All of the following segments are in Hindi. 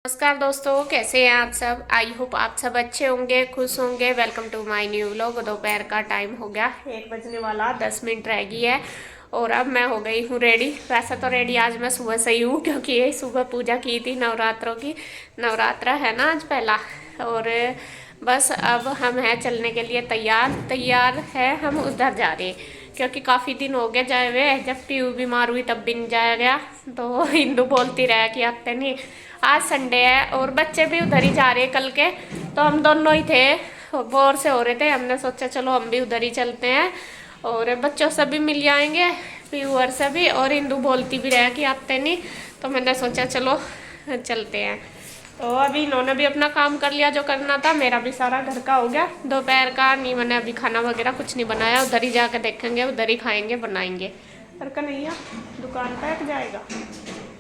नमस्कार दोस्तों, कैसे हैं आप सब। आई होप आप सब अच्छे होंगे, खुश होंगे। Welcome to my new vlog. दोपहर का टाइम हो गया, 1 बजने वाला, 10 मिनट रह गई है और अब मैं हो गई हूँ रेडी। वैसे तो रेडी आज मैं सुबह से ही हूँ क्योंकि ये सुबह पूजा की थी नवरात्रों की। नवरात्रा है ना आज पहला, और बस अब हम हैं चलने के लिए तैयार है। हम उधर जा रहे हैं क्योंकि काफ़ी दिन हो गए जाए हुए। जब पीयू बीमार हुई तब भी नहीं जाया गया, तो हिंदू बोलती रहा कि आते नहीं। आज संडे है और बच्चे भी उधर ही जा रहे हैं कल के, तो हम दोनों ही थे, बोर से हो रहे थे। हमने सोचा चलो हम भी उधर ही चलते हैं और बच्चों से भी मिल जाएंगे, पीयूअर से भी। और हिंदू बोलती भी रहा कि आते नहीं, तो मैंने सोचा चलो चलते हैं। तो अभी इन्होंने भी अपना काम कर लिया जो करना था। मेरा भी सारा घर का हो गया। दोपहर का नहीं, मैंने अभी खाना वगैरह कुछ नहीं बनाया। उधर ही जाकर देखेंगे, उधर ही खाएंगे बनाएंगे। और कन्हैया दुकान पर जाएगा।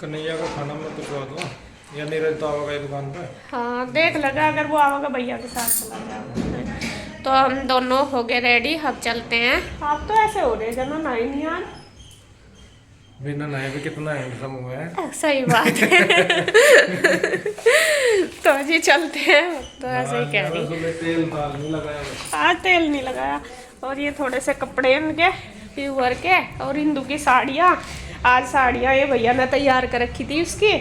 कन्हैया का खाना मैं तो दो या नीरज तो आवेगा दुकान पे। हाँ देख लगा, अगर वो आवेगा भैया के साथ चला जाएगा। तो हम दोनों हो गए रेडी, अब चलते हैं। आप तो ऐसे हो रहे जना ना ही नहीं यार, बिना नहाए भी कितना हैंडसम हुआ है। सही बात है। तो जी चलते हैं। तो ऐसे ही कह रही, तेल नहीं लगाया आज तेल नहीं लगाया। और ये थोड़े से कपड़े इनके प्यूअर के और हिंदू की साड़ियाँ। आज साड़ियाँ ये भैया ने तैयार कर रखी थी उसकी,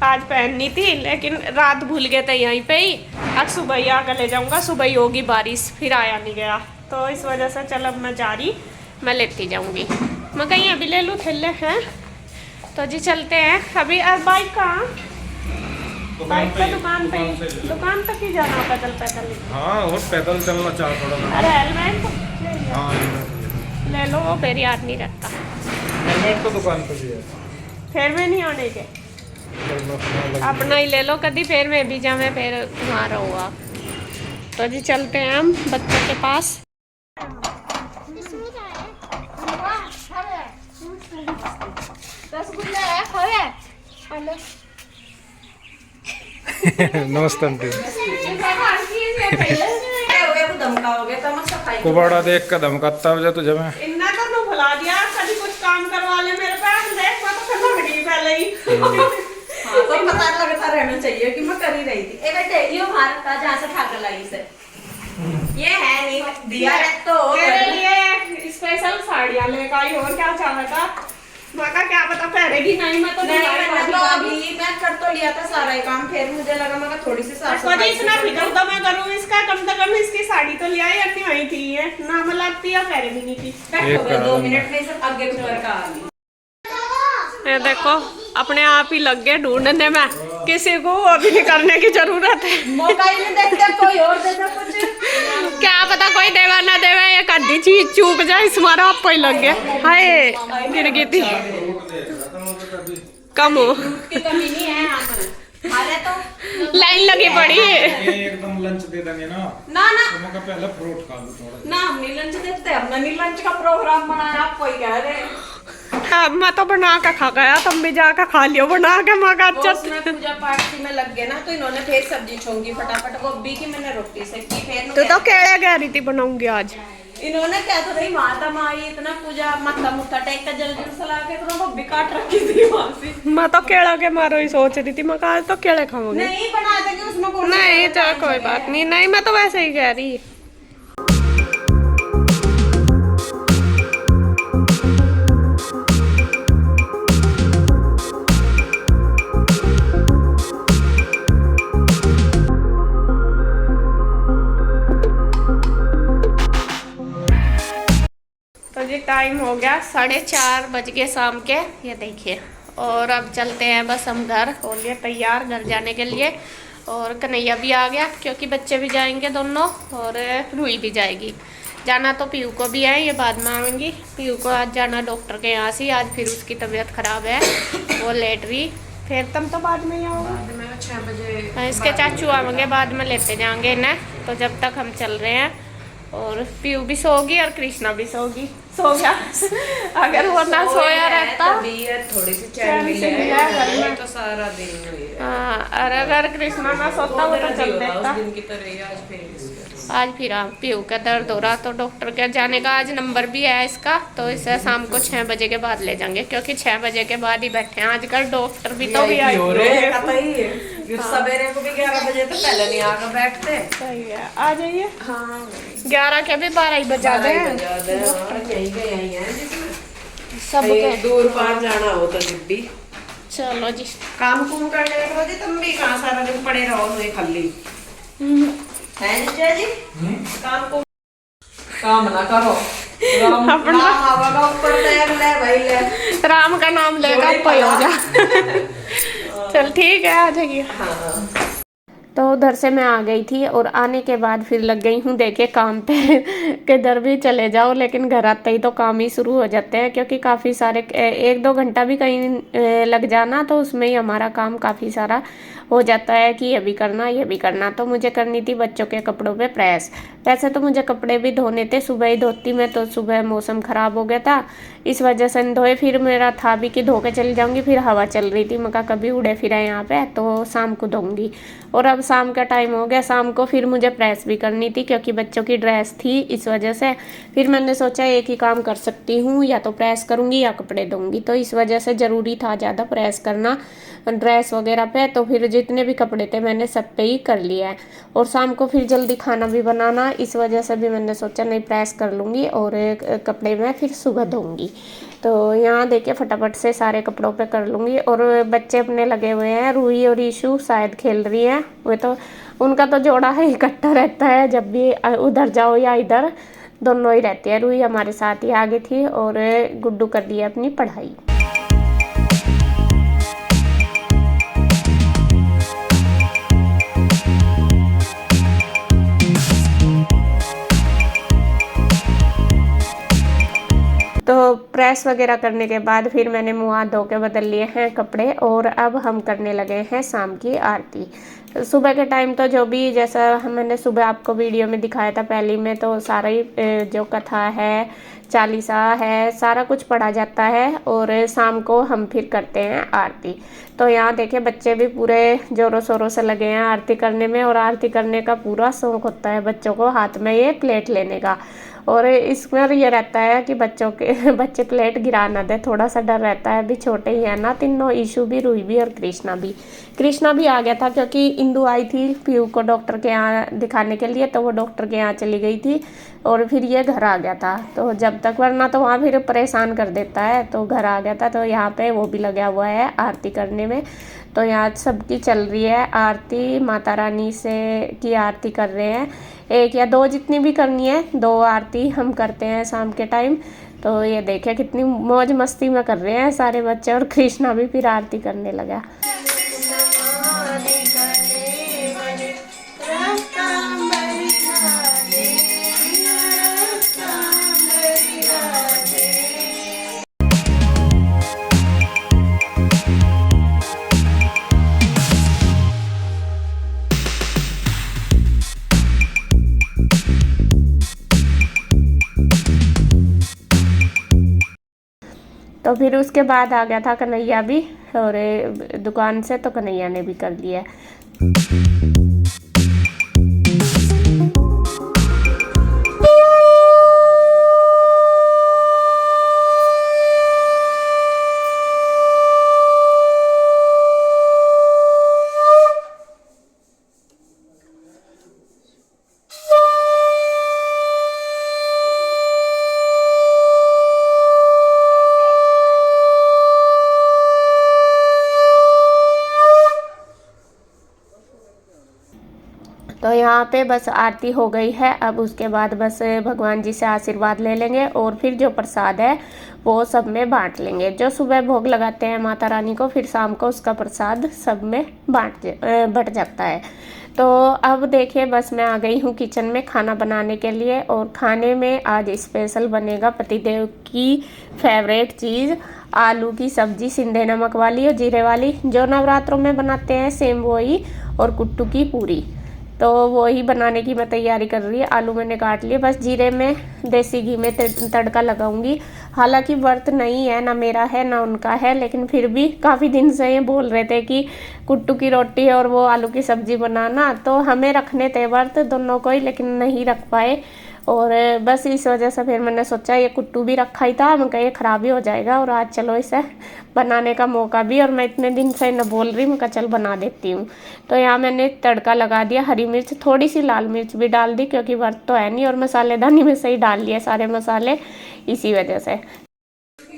आज पहननी थी, लेकिन रात भूल गए थे यहीं पे ही। आज सुबह ही आकर ले जाऊँगा, सुबह ही होगी बारिश, फिर आया नहीं गया। तो इस वजह से चल अब मैं जा रही, मैं लेती जाऊँगी। मैं कहीं अभी ले लूँ थैले हैं। तो जी चलते हैं अभी। बाइक कहाँ? बाइक तो दुकान पे ही, दुकान तक ही जाना होगा पैदल। हाँ और पैदल चलना चाह थोड़ा। अरे हेलमेट हाँ ले लो, वो फिर याद नहीं रखता। हेलमेट तो दुकान पे भी है, फिर में नहीं आने के, अपना ही ले लो कभी। फिर में भी जावे, फिर तुम्हारा हुआ। तो जी चलते हैं हम बच्चों के पास। नमस्ते आंटी। कुबाड़ा देख कर धमकाता है तुझे। मैं इन्ना तो भुला दिया, कभी कुछ काम करवा ले मेरे पास, देख मैं तो करना घड़ी पहले ही। हाँ, तो पता लगता रहना चाहिए कि मैं कर ही रही थी। बेटे ये भारत का जहाँ से ठाकर लाई से ये है नहीं दिया है तो मेरे लिए स्पेशल साड़ियाँ लेकर आई। और क्या चाहा था, मैं का क्या पता पहनेगी नहीं। मैं तो अभी मैं कर तो लिया था सारा ही काम, फिर मुझे लगा मैं थोड़ी सी साफ सफाई इतना फिक्र तो मैं करूँ इसका, कम से कम इसकी साड़ी तो ले आई। अपनी वही थी ये ना, मतलब थी या पहने नहीं थी। 2 मिनट में सब आगे ऊपर का आ गई। ये देखो अपने आप ही लग गए ढूंढने में, किसी को अभी नहीं करने की जरूरत है। मौका ही नहीं देखते, कोई और देता कुछ। क्या पता कोई देवा ना देवा, ये कद्दी चीज चूक जाए, इस मारा आप कोई लग गया। हाय गिर गई थी। कम हो की कमी नहीं है यहाँ पर। अरे तो लाइन लगी पड़ी है। एकदम लंच दे देंगे ना ना तो मैं पहले फ्रूट खा लूं थोड़ा ना, हम नहीं लंच देते, हमने नहीं लंच का प्रोग्राम बनाया। आप कोई कह रहे मैं तो बना के खा गया, तुम भी जाकर खा लियो बना के। मगा उसमें पूजा पाठ की में लग गए ना, तो इन्होंने फिर सब्जी छोंगी फटाफट। गोभी की मैंने रोटी सेकी, फिर तो केड़े कह रही थी बनाऊंगी आज। इन्होंने क्या तो नहीं माता माई इतना पूजा मत्था मुत्था टेक कर जल्दी सला के तो गोभी काट रखी थी वहां से। मैं तो केड़ा के मारो ही सोच रही थी, मैं आज तो केड़े खाऊंगी। नहीं बना देंगे उसमें कौन सा नहीं चलो कोई बात नहीं, नहीं मैं तो वैसे ही कह रही। तो जी टाइम हो गया 4:30 बज गए शाम के, ये देखिए। और अब चलते हैं बस हम घर, हो लिए तैयार घर जाने के लिए। और कन्हैया भी आ गया क्योंकि बच्चे भी जाएंगे दोनों, और रूही भी जाएगी। जाना तो पीयू को भी है, ये बाद में आएंगी। पीयू को आज जाना डॉक्टर के यहाँ से, आज फिर उसकी तबीयत खराब है, वो लेट रही। फिर तुम तो बाद में ही आओगे, 6 बजे इसके चाचू आएंगे, बाद में लेते जाएंगे इन्हें। तो जब तक हम चल रहे हैं, और पीयू भी सोगी और कृष्णा भी सोगी, सो गया। अगर वो ना सोया रहता थोड़ी सी चैन मिले तो सारा दिन हाँ, और अगर कृष्णा ना सोता वो तो चल देता। उस दिन की तरह ही आज फिर इसका। आज फिर पीहू का दर्द हो रहा तो डॉक्टर के जाने का आज नंबर भी है इसका, तो इसे शाम को 6 बजे के बाद ले जाएंगे, क्योंकि 6 बजे के बाद ही बैठे हैं आजकल डॉक्टर भी तो भी आई हो रहे हैं पता ही है। ये सवेरे को भी 11 बजे तो पहले नहीं आकर बैठते। सही है, आ जाइए। हाँ 11 के भी 12 ही बजा दे यही गए हैं जिसमें सबके। दूर पार जाना हो तो जिद्दी चलो जी। काम कुम करने के बाद तुम भी कहाँ सारा दिन पड़े रहो हुए खाली है जीजा जी। काम ना करो। राम अपना- आवागा ऊपर ले भाई ले। राम का नाम लेगा कोई हो जा। चल ठीक है, आ जाइए। तो उधर से मैं आ गई थी और आने के बाद फिर लग गई हूँ देखे काम पे। किधर भी चले जाओ लेकिन घर आते ही तो काम ही शुरू हो जाते हैं, क्योंकि काफ़ी सारे 1-2 घंटा भी कहीं लग जाना तो उसमें ही हमारा काम काफ़ी सारा हो जाता है कि ये भी करना। तो मुझे करनी थी बच्चों के कपड़ों पे प्रेस। वैसे तो मुझे कपड़े भी धोने थे, सुबह ही धोती मैं, तो सुबह मौसम ख़राब हो गया था इस वजह से धोए। फिर मेरा था भी कि धो के चली जाऊँगी, फिर हवा चल रही थी, मैं कहा कभी उड़े फिरे यहाँ पे तो शाम को धोऊंगी। और अब शाम का टाइम हो गया, शाम को फिर मुझे प्रेस भी करनी थी क्योंकि बच्चों की ड्रेस थी, इस वजह से फिर मैंने सोचा एक ही काम कर सकती हूँ, या तो प्रेस करूँगी या कपड़े धोऊंगी। तो इस वजह से ज़रूरी था ज़्यादा प्रेस करना ड्रेस वगैरह पे, तो फिर जितने भी कपड़े थे मैंने सब पे ही कर लिया है। और शाम को फिर जल्दी खाना भी बनाना, इस वजह से भी मैंने सोचा नहीं प्रेस कर लूँगी और कपड़े मैं फिर सुबह धोऊंगी। तो यहाँ देखिए फटाफट से सारे कपड़ों पे कर लूँगी। और बच्चे अपने लगे हुए हैं, रूही और ईशू शायद खेल रही हैं, वे तो उनका तो जोड़ा है इकट्ठा रहता है, जब भी उधर जाओ या इधर दोनों ही रहते हैं। रूही हमारे साथ ही आगे थी और गुड्डू कर रही है अपनी पढ़ाई। तो प्रेस वगैरह करने के बाद फिर मैंने मुँह हाथ धो के बदल लिए हैं कपड़े, और अब हम करने लगे हैं शाम की आरती। सुबह के टाइम तो जो भी जैसा मैंने सुबह आपको वीडियो में दिखाया था पहली में, तो सारा ही जो कथा है, चालीसा है, सारा कुछ पढ़ा जाता है और शाम को हम फिर करते हैं आरती। तो यहाँ देखिए बच्चे भी पूरे ज़ोरों शोरों से लगे हैं आरती करने में, और आरती करने का पूरा शौक होता है बच्चों को हाथ में ये प्लेट लेने का। और इसमें ये रहता है कि बच्चे प्लेट गिरा ना दे, थोड़ा सा डर रहता है, अभी छोटे ही है ना तीनों, ईशू भी, रूही भी और कृष्णा भी आ गया था क्योंकि इंदु आई थी पीयू को डॉक्टर के यहाँ दिखाने के लिए, तो वो डॉक्टर के यहाँ चली गई थी और फिर ये घर आ गया था। तो जब तक, वरना तो वहाँ फिर परेशान कर देता है, तो घर आ गया था। तो यहाँ पे वो भी लगा हुआ है आरती करने में। तो यहाँ सबकी चल रही है आरती, माता रानी से की आरती कर रहे हैं, 1 या 2 जितनी भी करनी है, 2 आरती हम करते हैं शाम के टाइम। तो ये देखिए कितनी मौज मस्ती में कर रहे हैं सारे बच्चे, और कृष्णा भी फिर आरती करने लगा। तो फिर उसके बाद आ गया था कन्हैया भी और दुकान से, तो कन्हैया ने भी कर लिया। तो यहाँ पे बस आरती हो गई है, अब उसके बाद बस भगवान जी से आशीर्वाद ले लेंगे और फिर जो प्रसाद है वो सब में बांट लेंगे। जो सुबह भोग लगाते हैं माता रानी को, फिर शाम को उसका प्रसाद सब में बट जाता है। तो अब देखिए बस मैं आ गई हूँ किचन में खाना बनाने के लिए, और खाने में आज स्पेशल बनेगा पतिदेव की फेवरेट चीज़, आलू की सब्जी, सिंधे नमक वाली और जीरे वाली, जो नवरात्रों में बनाते हैं सेम वही, और कुट्टू की पूरी। तो वही बनाने की मैं तैयारी कर रही है। आलू मैंने काट लिए, बस जीरे में देसी घी में तड़का लगाऊंगी। हालांकि व्रत नहीं है, ना मेरा है ना उनका है, लेकिन फिर भी काफ़ी दिन से ये बोल रहे थे कि कुट्टू की रोटी और वो आलू की सब्जी बनाना, तो हमें रखने थे व्रत दोनों को ही, लेकिन नहीं रख पाए। और बस इस वजह से फिर मैंने सोचा ये कुट्टू भी रखा ही था, मैं कहा ये ख़राब ही हो जाएगा, और आज चलो इसे बनाने का मौका भी, और मैं इतने दिन से न बोल रही, मैं कहा चल बना देती हूँ। तो यहाँ मैंने तड़का लगा दिया, हरी मिर्च, थोड़ी सी लाल मिर्च भी डाल दी क्योंकि व्रत तो है नहीं, और मसालेदानी में से ही डाल लिए सारे मसाले, इसी वजह से।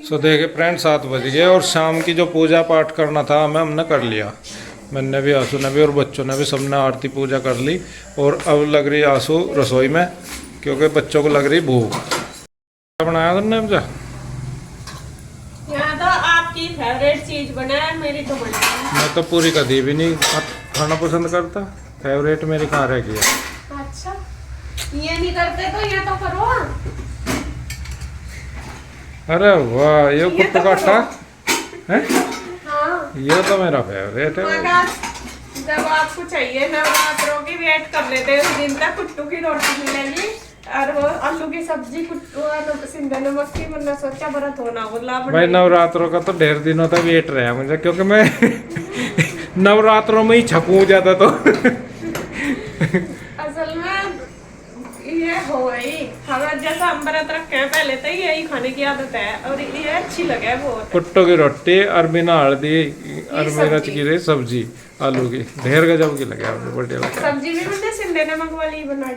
सो देखिए फ्रेंड 7 बज गए और शाम की जो पूजा पाठ करना था हमने कर लिया। मैंने भी, आंसू ने भी और बच्चों ने भी, सबने आरती पूजा कर ली। और अब लग रही आंसू रसोई में क्योंकि बच्चों को लग रही भूख। क्या बनाया तुमने मुझे? यहाँ तो आपकी फेवरेट चीज बनाया, मेरी तो बनी। मैं तो पूरी कभी भी नहीं खाना पसंद करता, फेवरेट मेरी कहाँ रह गई है। अच्छा, ये नहीं करते तो ये तो करो। अरे वाह, ये कुट्टू का आटा है, हाँ, ये तो मेरा फेवरेट है। मगर जब आपको चाहिए नवरात्रों की वेट कर लेते हैं, उस दिन तक कुट्टू की रोटी मिलेगी और वो आलू की सब्जी, कुट्टू और सिंधा नमक की। मैंने सोचा व्रत होना बोला भाई नवरात्रों का तो ढेर दिनों तक वेट रहा मुझे, क्योंकि मैं नवरात्रों में ही छकूं ज्यादा तो। असल में ये हो गई हमें, जैसा हम व्रत रखे हैं पहले तो यही खाने की आदत है, और ये अच्छी लगे बहुत। कुट्टू की रोटी और बिना हल्दी और मिर्च की रही सब्जी आलू की, ढेर गजब की लगे, आपको बढ़िया लगा। सब्जी भी मैंने सिंधे नमक वाली ही बनाई।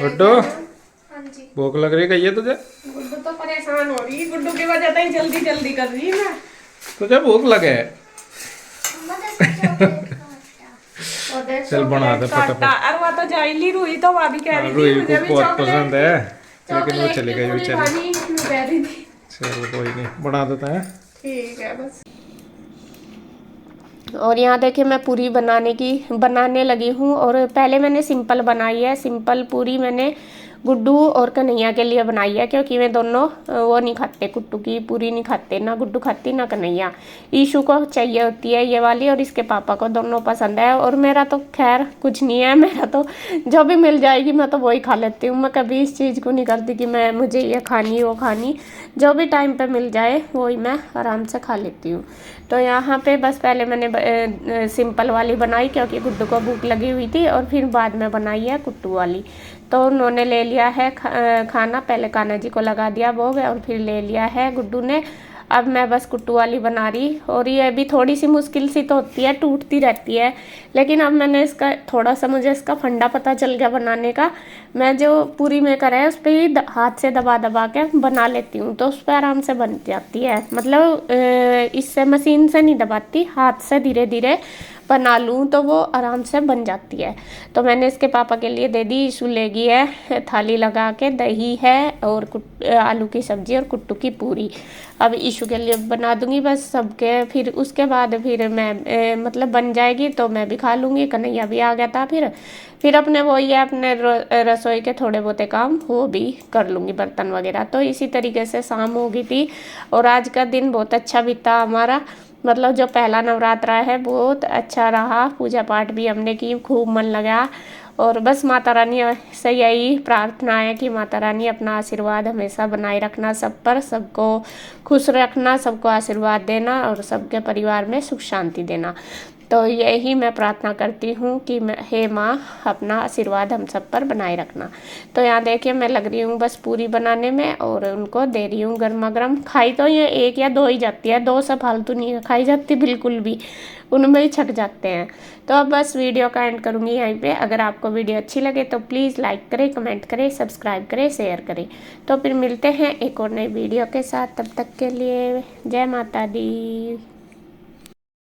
गुड्डू हाँ जी, भूख लग रही है तुझे? गुड्डू तो परेशान हो रही, गुड्डू की वजह से ही जल्दी जल्दी कर रही मैं। तुझे भूख लगे? चल बना दे फटाफट। और वो तो जाइली रुई तो भाभी कह रही थी रुई मुझे को भी बहुत पसंद है, लेकिन वो चॉकलेट चली की गई पूरी बेचारी। खानी कह रही थी। चलो कोई नहीं, बना देते हैं। ठीक है बस। और यहाँ देखिए मैं पूरी बनाने लगी हूँ, और पहले मैंने सिंपल बनाई है। सिंपल पूरी मैंने गुड्डू और कन्हैया के लिए बनाई है, क्योंकि वे दोनों वो नहीं खाते, कुट्टू की पूरी नहीं खाते, ना गुड्डू खाती ना कन्हैया। ईशू को चाहिए होती है ये वाली, और इसके पापा को दोनों पसंद है। और मेरा तो खैर कुछ नहीं है, मेरा तो जो भी मिल जाएगी मैं तो वही खा लेती हूँ। मैं कभी इस चीज़ को नहीं करती कि मुझे ये खानी वो खानी, जो भी टाइम पे मिल जाए वही मैं आराम से खा लेती हूँ। तो यहाँ पे बस पहले मैंने सिंपल वाली बनाई क्योंकि गुड्डू को भूख लगी हुई थी, और फिर बाद में बनाई है कुट्टू वाली। तो उन्होंने ले लिया है खाना, पहले कान्हा जी को लगा दिया भोग, और फिर ले लिया है गुड्डू ने। अब मैं बस कुट्टू वाली बना रही, और ये भी थोड़ी सी मुश्किल सी तो होती है, टूटती रहती है, लेकिन अब मैंने इसका थोड़ा सा मुझे इसका फंडा पता चल गया बनाने का। मैं जो पूरी मेकर है उस पर ही हाथ से दबा दबा के बना लेती हूँ, तो उस पर आराम से बन जाती है। मतलब इससे मशीन से नहीं दबाती, हाथ से धीरे धीरे बना लूँ तो वो आराम से बन जाती है। तो मैंने इसके पापा के लिए दे दी, इशू लेगी है थाली लगा के, दही है और आलू की सब्जी और कुट्टू की पूरी। अब इशू के लिए बना दूंगी बस सबके, फिर उसके बाद फिर मैं मतलब बन जाएगी तो मैं भी खा लूँगी। कन्हैया भी आ गया था, फिर अपने वो ये अपने रसोई के थोड़े बहुते काम वो भी कर लूँगी, बर्तन वगैरह। तो इसी तरीके से शाम हो गई थी, और आज का दिन बहुत अच्छा बीता हमारा। मतलब जो पहला नवरात्रा है बहुत अच्छा रहा, पूजा पाठ भी हमने की, खूब मन लगा। और बस माता रानी से यही प्रार्थना है कि माता रानी अपना आशीर्वाद हमेशा बनाए रखना सब पर, सबको खुश रखना, सबको आशीर्वाद देना, और सबके परिवार में सुख शांति देना। तो यही मैं प्रार्थना करती हूँ कि हे माँ अपना आशीर्वाद हम सब पर बनाए रखना। तो यहाँ देखिए मैं लग रही हूँ बस पूरी बनाने में, और उनको दे रही हूँ गर्मा गर्म। खाई तो ये 1 या 2 ही जाती है, 2 से फालतू नहीं खाई जाती बिल्कुल भी, उनमें ही छक जाते हैं। तो अब बस वीडियो का एंड करूँगी यहीं पे। अगर आपको वीडियो अच्छी लगे तो प्लीज़ लाइक करें, कमेंट करें, सब्सक्राइब करें, शेयर करें। तो फिर मिलते हैं एक और नई वीडियो के साथ, तब तक के लिए जय माता दी।